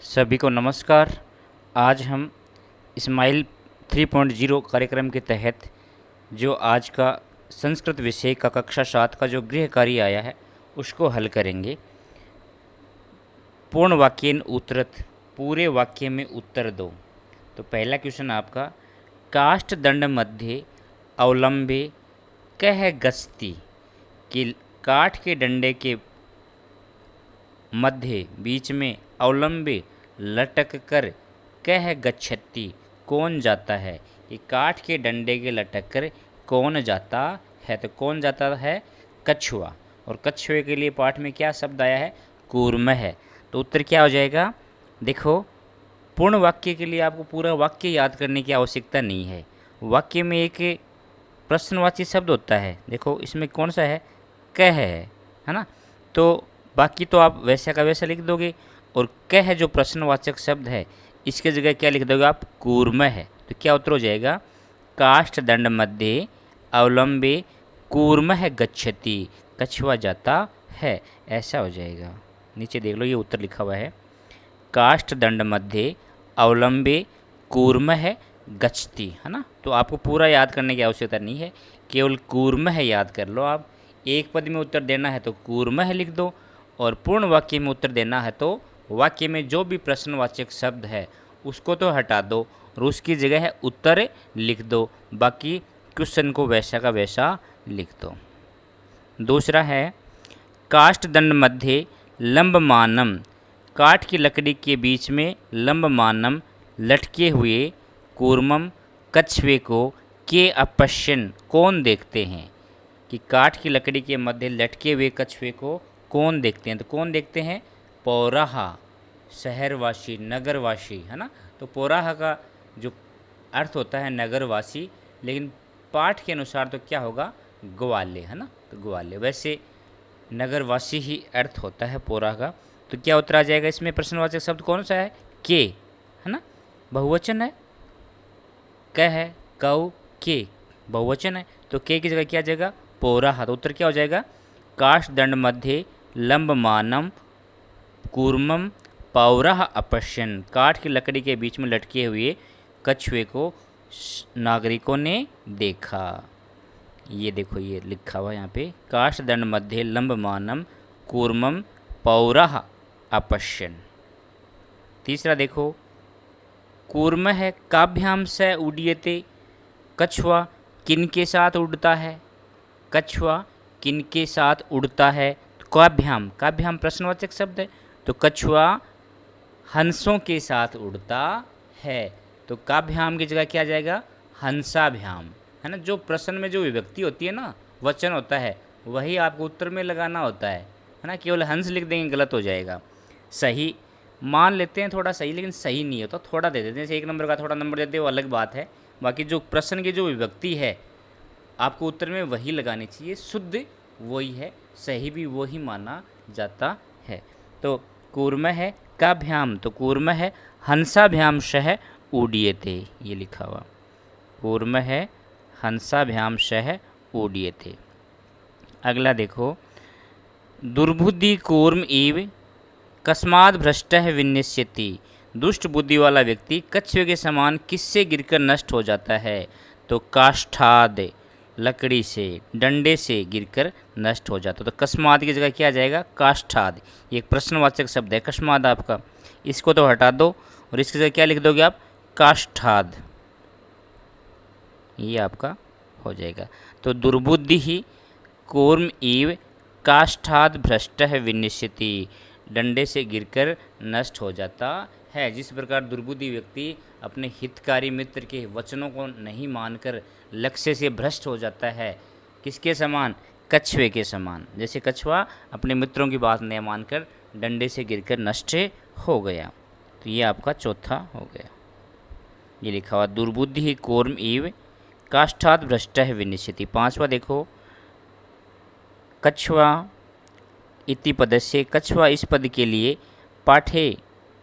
सभी को नमस्कार। आज हम स्माइल 3.0 कार्यक्रम के तहत जो आज का संस्कृत विषय का कक्षा 7 का जो गृह कार्य आया है उसको हल करेंगे। पूर्ण वाक्येन उत्तरत, पूरे वाक्य में उत्तर दो। तो पहला क्वेश्चन आपका, काष्ठ दंड मध्य अवलंबे कह गस्ती, कि काठ के डंडे के मध्य बीच में अवलंबे लटक कर कह गच्छति, कौन जाता है। ये काठ के डंडे के लटक कर कौन जाता है, तो कौन जाता है, कछुआ। और कछुए के लिए पाठ में क्या शब्द आया है, कूर्म है। तो उत्तर क्या हो जाएगा, देखो पूर्ण वाक्य के लिए आपको पूरा वाक्य याद करने की आवश्यकता नहीं है। वाक्य में एक प्रश्नवाची शब्द होता है, देखो इसमें कौन सा है, कह है ना। तो बाकी तो आप वैसा का वैसा लिख दोगे, और कह जो प्रश्नवाचक शब्द है इसके जगह क्या लिख दोगे आप, कूर्म है। तो क्या उत्तर हो जाएगा, काष्ठ दंड मध्य अवलंबे कूर्म गच्छति, कछुआ जाता है, ऐसा हो जाएगा। नीचे देख लो ये उत्तर लिखा हुआ है, काष्ठ दंड मध्य अवलंबे कूर्म गच्छति, है ना। तो आपको पूरा याद करने की आवश्यकता नहीं है, केवल कूर्म याद कर लो आप। एक पद में उत्तर देना है तो कूर्म लिख दो, और पूर्ण वाक्य में उत्तर देना है तो वाक्य में जो भी प्रश्नवाचक शब्द है उसको तो हटा दो और उसकी जगह है उत्तर लिख दो। बाकी क्वेश्चन को वैसा का वैसा लिख दो। दूसरा है, काष्ठ दंड मध्य लंबमानम, काठ की लकड़ी के बीच में लंबमानम लटके हुए कूर्मम कछुए को के अपश्यन, कौन देखते हैं। कि काठ की लकड़ी के मध्य लटके हुए कछुए को कौन देखते हैं, तो कौन देखते हैं, पौराहा, शहरवासी, नगरवासी, है ना। तो पौराहा का जो अर्थ होता है नगरवासी, लेकिन पाठ के अनुसार तो क्या होगा, ग्वाले, है ना। तो ग्वाले, वैसे नगरवासी ही अर्थ होता है पौराहा का। तो क्या उत्तर आ जाएगा इसमें, प्रश्नवाचक शब्द कौन सा है, के, है ना, बहुवचन है, क है, कौ, के बहुवचन है, तो के की जगह क्या आ जाएगा, पौराहा। तो उत्तर क्या हो जाएगा, काष्ठ दंड मध्य लंबमानम कूर्मम पौराह अपश्यन, काठ की लकड़ी के बीच में लटके हुए कछुए को नागरिकों ने देखा। ये देखो ये लिखा हुआ यहाँ पे, काष्ठ दंड मध्य लंबमानम कूर्मम पौराह अपश्यन। तीसरा देखो, कूर्म है काभ्याम से उड्यते, कछुआ किन के साथ उड़ता है, कछुआ किन के साथ उड़ता है। तो काभ्याम, काभ्याम प्रश्नवाचक शब्द है, तो कछुआ हंसों के साथ उड़ता है। तो काभ्याम की जगह क्या आ जाएगा, हंसाभ्याम, है ना। जो प्रश्न में जो विभक्ति होती है ना, वचन होता है, वही आपको उत्तर में लगाना होता है ना। केवल हंस लिख देंगे गलत हो जाएगा। सही मान लेते हैं थोड़ा सही, लेकिन सही नहीं होता, थोड़ा दे देते हैं, जैसे 1 नंबर का थोड़ा नंबर देते हैं, वो अलग बात है। बाकी जो प्रश्न की जो विभक्ति है आपको उत्तर में वही लगानी चाहिए, शुद्ध वही है, सही भी वही माना जाता है। तो कूर्म है काभ्याम, तो कूर्म है हंसाभ्याम शह उड्यते, ये लिखा हुआ, कूर्म है हंसाभ्याम शह उड्यते। अगला देखो, दुर्बुद्धि कूर्म इव कस्माद भ्रष्ट विन्यस्यति, दुष्ट बुद्धि वाला व्यक्ति कछुए के समान किससे गिरकर नष्ट हो जाता है। तो काष्ठाद, लकड़ी से, डंडे से गिरकर नष्ट हो जाता। तो कस्माद की जगह क्या आ जाएगा, काष्ठाद। ये एक प्रश्नवाचक शब्द है कस्माद आपका, इसको तो हटा दो और इसकी जगह क्या लिख दोगे आप, काष्ठाद, ये आपका हो जाएगा। तो दुर्बुद्धि ही कूर्म इव काष्ठाद भ्रष्ट विन्यस्यति, डंडे से गिरकर नष्ट हो जाता है। जिस प्रकार दुर्बुद्धि व्यक्ति अपने हितकारी मित्र के वचनों को नहीं मानकर लक्ष्य से भ्रष्ट हो जाता है, किसके समान, कछुए के समान। जैसे कछुआ अपने मित्रों की बात नहीं मानकर डंडे से गिरकर नष्ट हो गया। तो ये आपका चौथा हो गया, ये लिखा हुआ, दुर्बुद्धि ही कूर्म इव काष्ठाद भ्रष्ट विनिश्यति। पांचवा देखो, कछुआ इति पदस्य, कछुआ इस पद के लिए पाठे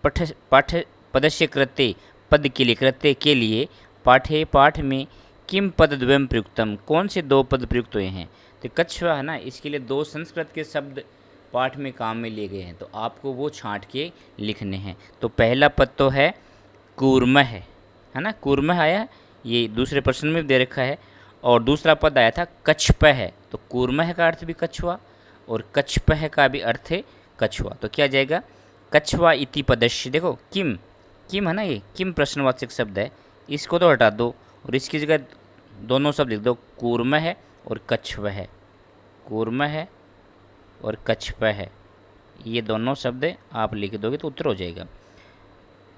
पठ पाठ पदस्य कृत्य, पद के लिए, कृत्य के लिए, पाठे पाठ में किम पद द्वयम प्रयुक्तम, कौन से दो पद प्रयुक्त हुए हैं। तो कछुआ है ना, इसके लिए दो संस्कृत के शब्द पाठ में काम में लिए गए हैं, तो आपको वो छांट के लिखने हैं। तो पहला पद तो है कूर्मः है ना, कूर्मः आया है, ये दूसरे प्रश्न में भी दे रखा है। और दूसरा पद आया था कच्छपः, तो कूर्मः का अर्थ भी कछुआ और कच्छपः का भी अर्थ है कछुआ। तो क्या जाएगा, कछुआ इति पदस्य, देखो किम, किम है ना, ये किम प्रश्नवाचक शब्द है, इसको तो हटा दो और इसकी जगह दोनों शब्द लिख दो, कूर्मः और कच्छपः, कूर्मः और कच्छपः, ये दोनों शब्द आप लिख दोगे तो उत्तर हो जाएगा।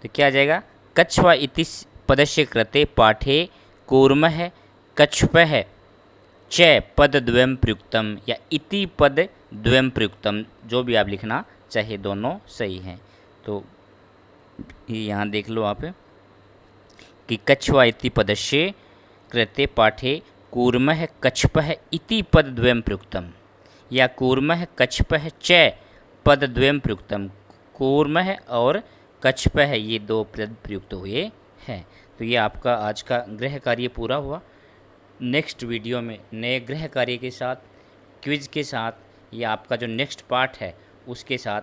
तो क्या आ जाएगा, कच्छवा इति पदस्य कृते पाठे कूर्मः कच्छपः च पदद्वयं प्रयुक्तम, या इति पद द्वयं प्रयुक्तम, जो भी आप लिखना चाहे दोनों सही हैं। तो ये यहाँ देख लो आप कि कच्छवा इति पदस्य कृते पाठे कूर्मः कच्छपः इति पदद्वयं प्रयुक्तम, या कूर्मः कच्छपः च पदद्वयं प्रयुक्तम, कूर्मः और कच्छपः ये दो पद प्रयुक्त हुए हैं। तो ये आपका आज का गृह कार्य पूरा हुआ। नेक्स्ट वीडियो में नए गृह कार्य के साथ, क्विज के साथ, या आपका जो नेक्स्ट पार्ट है उसके साथ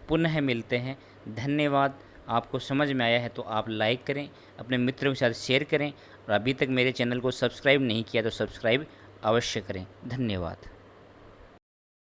पुनः मिलते हैं। धन्यवाद। आपको समझ में आया है तो आप लाइक करें, अपने मित्रों के साथ शेयर करें, और अभी तक मेरे चैनल को सब्सक्राइब नहीं किया तो सब्सक्राइब अवश्य करें। धन्यवाद।